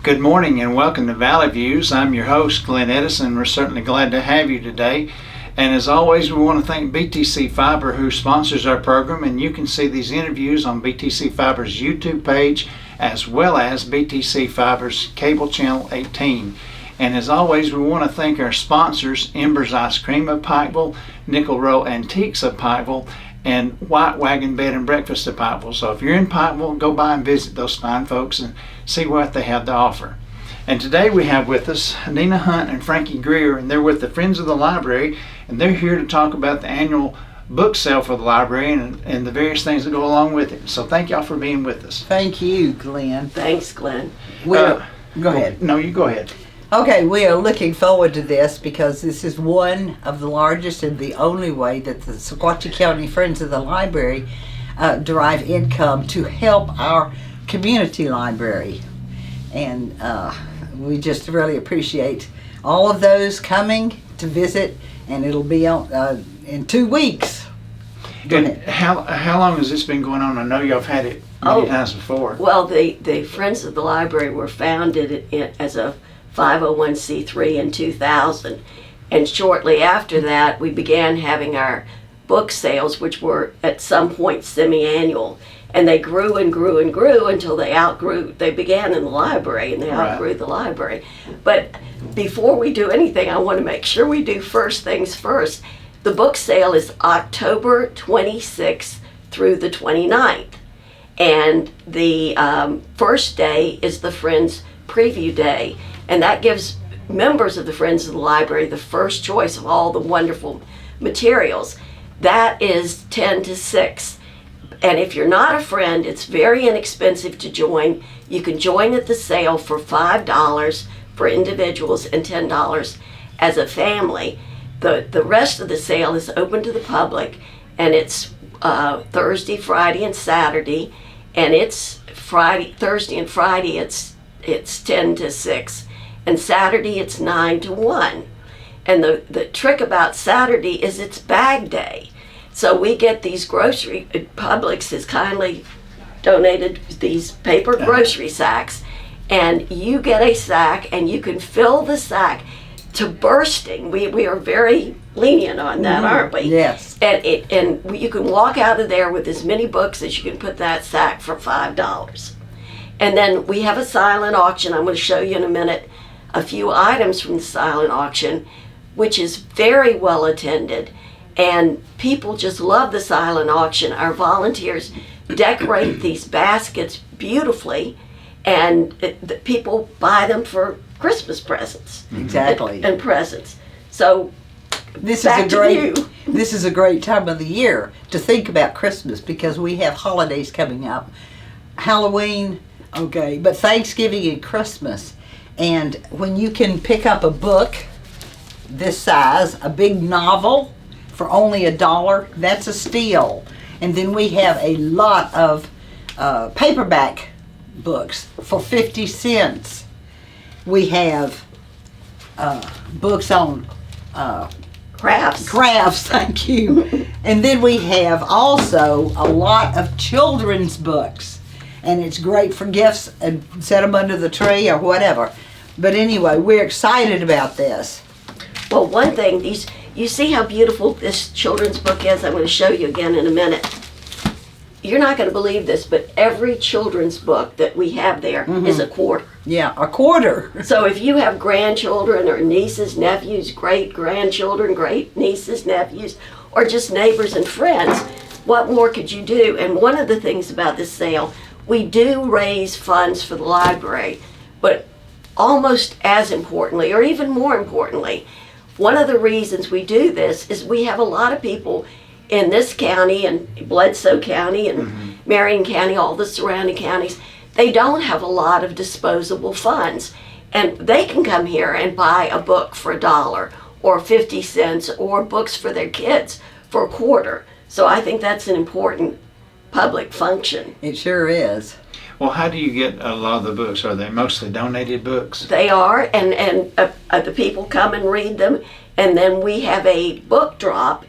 Good morning and welcome to Valley Views. I'm your host, Glenn Edison. We're certainly glad to have you today. And as always, we want to thank BTC Fiber, who sponsors our program. And you can see these interviews on BTC Fiber's YouTube page, as well as BTC Fiber's cable channel 18. And as always, we want to thank our sponsors, Embers Ice Cream of Pikeville, Nickel Row Antiques of Pikeville, and White Wagon Bed and Breakfast of Pikeville. So if you're in Pikeville, go by and visit those fine folks and see what they have to offer. And today we have with us Nina Hunt and Frankie Greer, and they're with the Friends of the Library, and they're here to talk about the annual book sale for the library and the various things that go along with it. So thank y'all for being with us. Thank you, Glenn. Thanks, Glenn. Go ahead. No, you go ahead. Okay, we are looking forward to this because this is one of the largest and the only way that the Sequatchie County Friends of the Library derive income to help our community library. And we just really appreciate all of those coming to visit, and it'll be on in 2 weeks. And how long has this been going on? I know y'all have had it many times before. Well, the Friends of the Library were founded as a 501c3 in 2000, and shortly after that we began having our book sales, which were at some point semi-annual, and they grew and grew and grew until they began in the library and they outgrew the library. But before we do anything, I want to make sure we do first things first. The book sale is October 26th through the 29th, and the first day is the Friends Preview Day. And that gives members of the Friends of the Library the first choice of all the wonderful materials. That is 10 to 6. And if you're not a friend, it's very inexpensive to join. You can join at the sale for $5 for individuals and $10 as a family. The rest of the sale is open to the public, and it's Thursday, Friday, and Saturday. And it's Thursday and Friday, it's 10 to 6. And Saturday it's 9 to 1. And the trick about Saturday is it's bag day. So we get these Publix has kindly donated these paper grocery sacks, and you get a sack and you can fill the sack to bursting. We are very lenient on that, aren't we? Yes. And you can walk out of there with as many books as you can put that sack for $5. And then we have a silent auction. I'm going to show you in a minute a few items from the silent auction, which is very well attended, and people just love the silent auction. Our volunteers decorate these baskets beautifully, and the people buy them for Christmas presents. Exactly. And presents. So this is a great time of the year to think about Christmas, because we have holidays coming up. Halloween, okay, but Thanksgiving and Christmas. And when you can pick up a book this size, a big novel, for only $1, that's a steal. And then we have a lot of paperback books for 50 cents. We have books on crafts, thank you. And then we have also a lot of children's books. And it's great for gifts, and set them under the tree or whatever. But anyway, we're excited about this. Well, one thing, you see how beautiful this children's book is? I'm going to show you again in a minute. You're not going to believe this, but every children's book that we have there is a quarter. Yeah, a quarter. So if you have grandchildren or nieces, nephews, great-grandchildren, great-nieces, nephews, or just neighbors and friends, what more could you do? And one of the things about this sale, we do raise funds for the library, but almost as importantly, or even more importantly, one of the reasons we do this is we have a lot of people in this county and Bledsoe County and Marion County, all the surrounding counties. They don't have a lot of disposable funds, and they can come here and buy a book for $1 or 50 cents, or books for their kids for a quarter. So I think that's an important public function. It sure is. Well, how do you get a lot of the books? Are they mostly donated books? They are, and the people come and read them, and then we have a book drop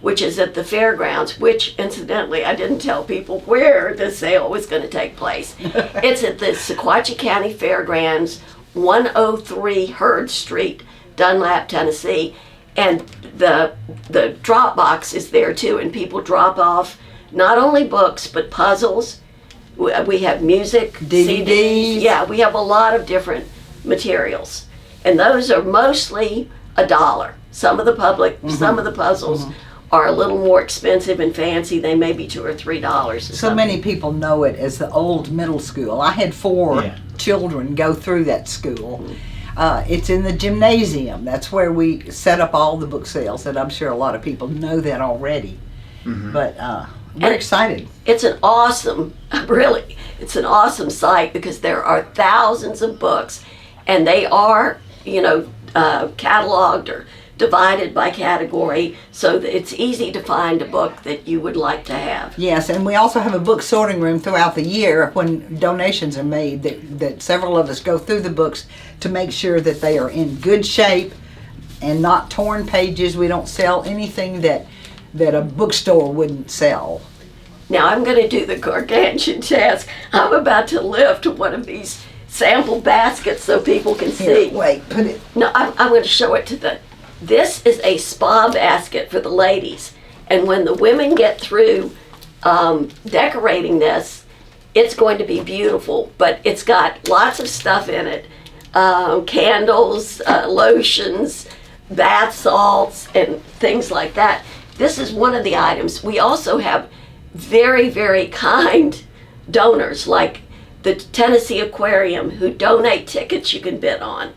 which is at the fairgrounds, which incidentally I didn't tell people where the sale was going to take place. It's at the Sequatchie County Fairgrounds, 103 Hurd Street, Dunlap, Tennessee. And the drop box is there too, and people drop off not only books but puzzles. We have music, DVDs. CDs. Yeah, we have a lot of different materials, and those are mostly $1. Some of the puzzles are a little more expensive and fancy. They may be $2 or $3. So many people know it as the old middle school. I had 4 children go through that school. It's in the gymnasium. That's where we set up all the book sales, and I'm sure a lot of people know that already. But we're excited. It's an awesome site because there are thousands of books, and they are, cataloged or divided by category, so that it's easy to find a book that you would like to have. Yes, and we also have a book sorting room throughout the year when donations are made that several of us go through the books to make sure that they are in good shape and not torn pages. We don't sell anything that a bookstore wouldn't sell. Now I'm going to do the gargantuan task. I'm about to lift one of these sample baskets so people can see. Here, wait, put it. No, I'm going to show it to this is a spa basket for the ladies. And when the women get through decorating this, it's going to be beautiful. But it's got lots of stuff in it. Candles, lotions, bath salts, and things like that. This is one of the items. We also have very, very kind donors like the Tennessee Aquarium who donate tickets you can bid on.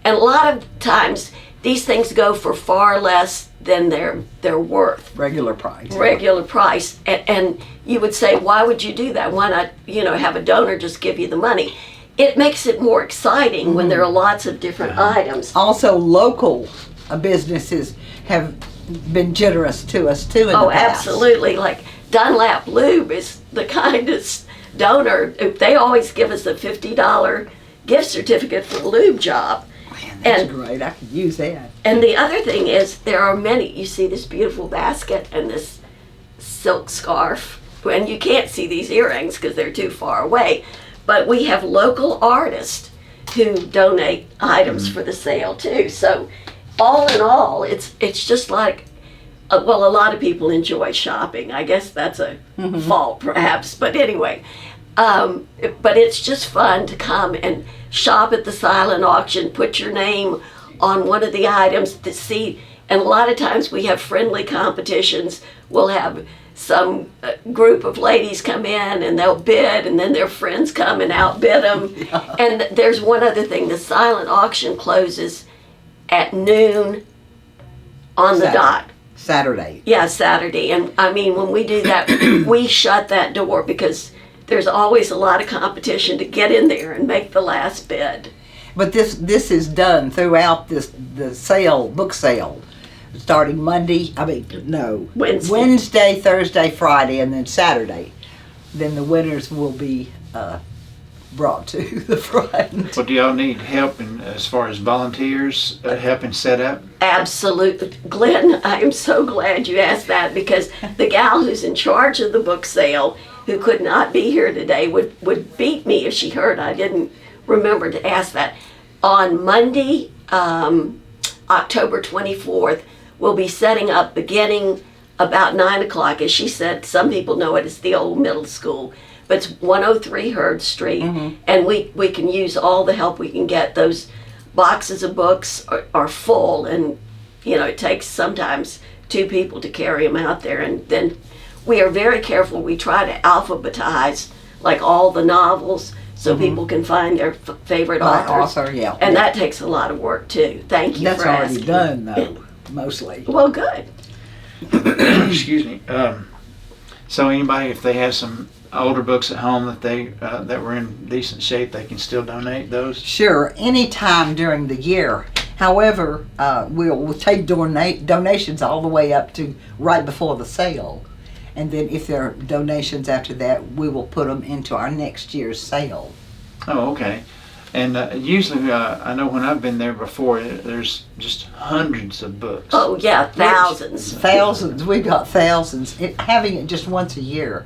And a lot of times these things go for far less than they're worth. Regular price. Regular price. And you would say, why would you do that? Why not, have a donor just give you the money? It makes it more exciting when there are lots of different items. Also, local businesses have been generous to us too in the past. Absolutely. Like Dunlap Lube is the kindest donor. They always give us a $50 gift certificate for the lube job. Man, that's great. I could use that. And the other thing is, there are many. You see this beautiful basket and this silk scarf, and you can't see these earrings because they're too far away. But we have local artists who donate items for the sale too. So, all in all, it's just like, a lot of people enjoy shopping. I guess that's a fault, perhaps. But anyway, but it's just fun to come and shop at the silent auction, put your name on one of the items to see. And a lot of times we have friendly competitions. We'll have some group of ladies come in and they'll bid, and then their friends come and outbid them. Yeah. And there's one other thing. The silent auction closes at noon on the dot. Saturday. Yeah, Saturday. And I mean, when we do that, we shut that door because there's always a lot of competition to get in there and make the last bid. But this is done throughout the book sale, starting Wednesday, Thursday, Friday, and then Saturday. Then the winners will be brought to the front. Well, do y'all need help as far as volunteers helping set up? Absolutely. Glenn, I am so glad you asked that, because the gal who's in charge of the book sale, who could not be here today, would beat me if she heard I didn't remember to ask that. On Monday, October 24th, we'll be setting up beginning about 9 o'clock. As she said, some people know it as the old middle school, but it's 103 Hurd Street, and we can use all the help we can get. Those boxes of books are full, and it takes sometimes 2 people to carry them out there. And then we are very careful. We try to alphabetize like all the novels so people can find their favorite authors. And that takes a lot of work too. Thank you for asking. That's already done though, mostly. Well, good. Excuse me. So anybody, if they have some older books at home that were in decent shape, they can still donate those? Sure, anytime during the year. However, we'll take donations all the way up to right before the sale. And then if there are donations after that, we will put them into our next year's sale. Oh, okay. And usually, I know when I've been there before, there's just hundreds of books. Oh yeah, thousands. Thousands. We've got thousands. Having it just once a year.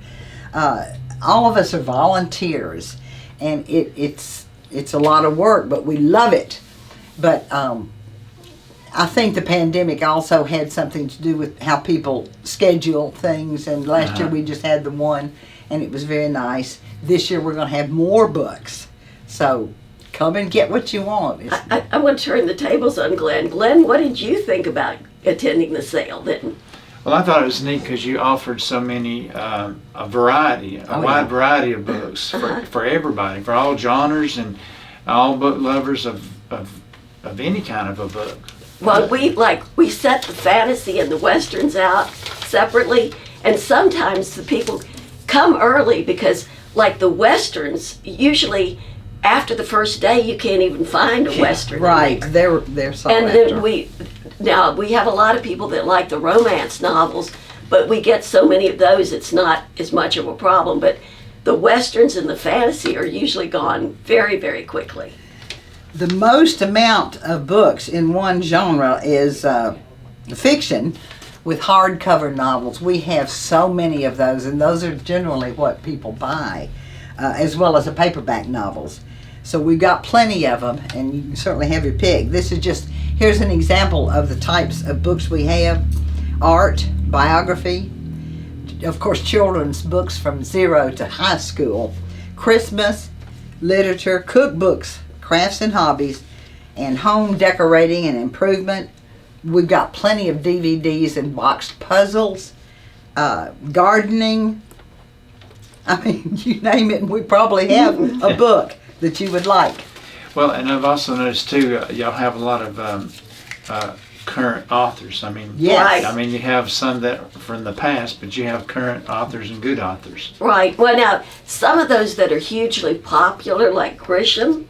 All of us are volunteers, and it's a lot of work, but we love it. But I think the pandemic also had something to do with how people schedule things. And last year we just had the one, and it was very nice. This year we're going to have more books. So come and get what you want. I want to turn the tables on Glenn. Glenn, what did you think about attending the sale then? Well, I thought it was neat because you offered so many, a wide variety of books for everybody, for all genres and all book lovers of any kind of a book. Well, we set the fantasy and the westerns out separately, and sometimes the people come early because, like the westerns, usually after the first day you can't even find a western. Right, they're sought and after. then we have a lot of people that like the romance novels, but we get so many of those it's not as much of a problem. But the westerns and the fantasy are usually gone very, very quickly. The most amount of books in one genre is fiction with hardcover novels. We have so many of those, and those are generally what people buy, as well as the paperback novels. So we've got plenty of them, and you can certainly have your pick. Here's an example of the types of books we have. Art, biography, of course children's books from 0 to high school, Christmas, literature, cookbooks, crafts and hobbies, and home decorating and improvement. We've got plenty of DVDs and boxed puzzles, gardening. I mean, you name it, and we probably have a book that you would like. Well, and I've also noticed too, y'all have a lot of current authors. I mean, Yes. I mean, you have some that from the past, but you have current authors and good authors. Right. Well, now, some of those that are hugely popular, like Grisham,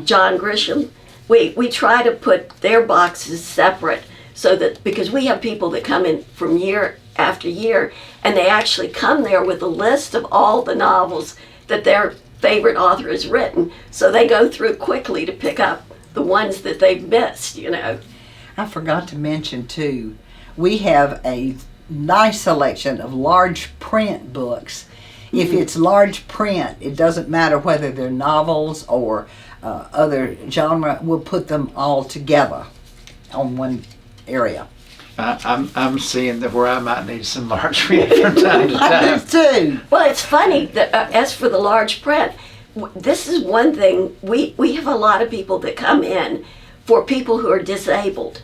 John Grisham, we try to put their boxes separate so that, because we have people that come in from year after year, and they actually come there with a list of all the novels that their favorite author has written, so they go through quickly to pick up the ones that they've missed, you know. I forgot to mention too, we have a nice selection of large print books. If it's large print, it doesn't matter whether they're novels or other genre, we'll put them all together on one area. I'm seeing that where I might need some large print from time to I time. do too. Well, it's funny that as for the large print, this is one thing, we have a lot of people that come in for people who are disabled.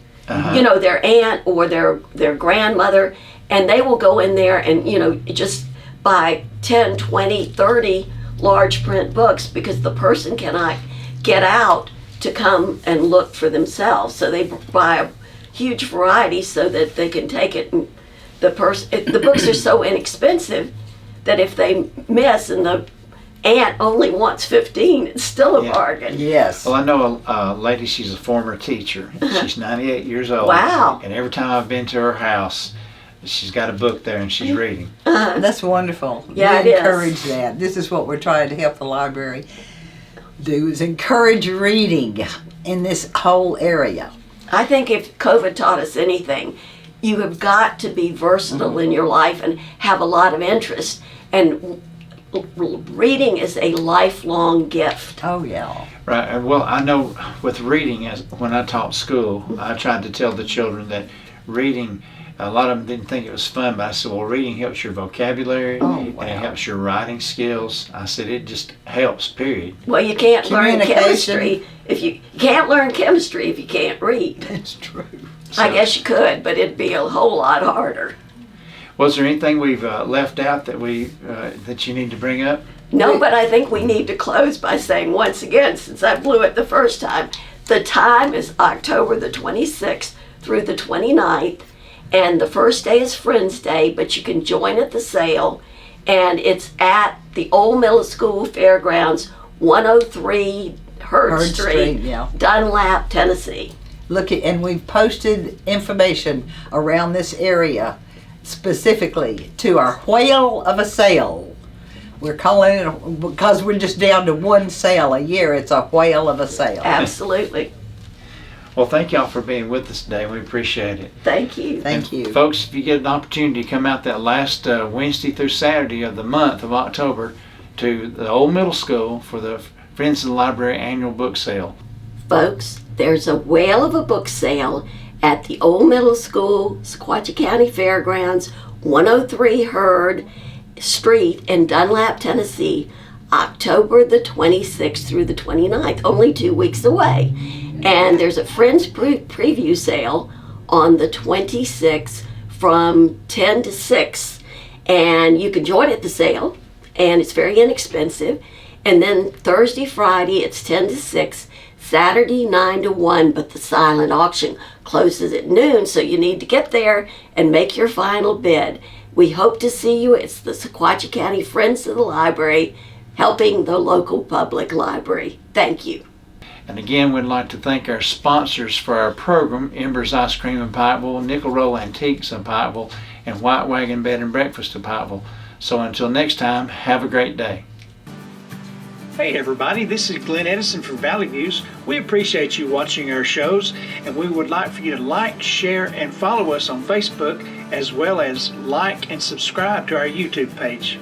You know, their aunt or their grandmother, and they will go in there and, you know, just buy 10, 20, 30 large print books because the person cannot get out to come and look for themselves. So they buy a huge variety so that they can take it. And the books are so inexpensive that if they miss and the aunt only wants 15, it's still a bargain. Yes. Well, I know a lady, she's a former teacher. She's 98 years old. Wow. And every time I've been to her house, she's got a book there and she's reading. That's wonderful. Yeah, we it is. encourage that. This is what we're trying to help the library do, is encourage reading in this whole area. I think if COVID taught us anything, you have got to be versatile in your life and have a lot of interest. And reading is a lifelong gift. Oh, yeah. Right. Well, I know with reading, as when I taught school, I tried to tell the children that reading, a lot of them didn't think it was fun, but I said, well, reading helps your vocabulary and it helps your writing skills. I said, it just helps, period. Well, you can't learn Communication. chemistry if you can't learn chemistry if you can't read. It's true. I guess you could, but it'd be a whole lot harder. Was there anything we've left out that that you need to bring up? No, but I think we need to close by saying once again, since I blew it the first time, the time is October the 26th through the 29th, and the first day is Friends Day, but you can join at the sale, and it's at the Old Middle School Fairgrounds, 103 Hurd Street, yeah. Dunlap, Tennessee. And we've posted information around this area specifically to our whale of a sale. We're calling it, because we're just down to one sale a year, it's a whale of a sale. Absolutely. Well, thank y'all for being with us today. We appreciate it. Thank you. Thank And you. folks, if you get an opportunity to come out that last Wednesday through Saturday of the month of October to the old middle school for the Friends of the Library annual book sale. Folks, there's a whale of a book sale at the Old Middle School, Sequatchie County Fairgrounds, 103 Hurd Street in Dunlap, Tennessee, October the 26th through the 29th, only 2 weeks away. And there's a Friends preview sale on the 26th from 10 to 6. And you can join at the sale, and it's very inexpensive. And then Thursday, Friday, it's 10 to 6. Saturday, 9 to 1, but the silent auction closes at noon, so you need to get there and make your final bid. We hope to see you. It's the Sequatchie County Friends of the Library, helping the local public library. Thank you. And again, we'd like to thank our sponsors for our program, Embers Ice Cream in Pikeville, Nickel Roll Antiques in Pikeville, and White Wagon Bed and Breakfast in Pikeville. So until next time, have a great day. Hey everybody, this is Glenn Edison from Valley Views. We appreciate you watching our shows, and we would like for you to like, share, and follow us on Facebook, as well as like and subscribe to our YouTube page.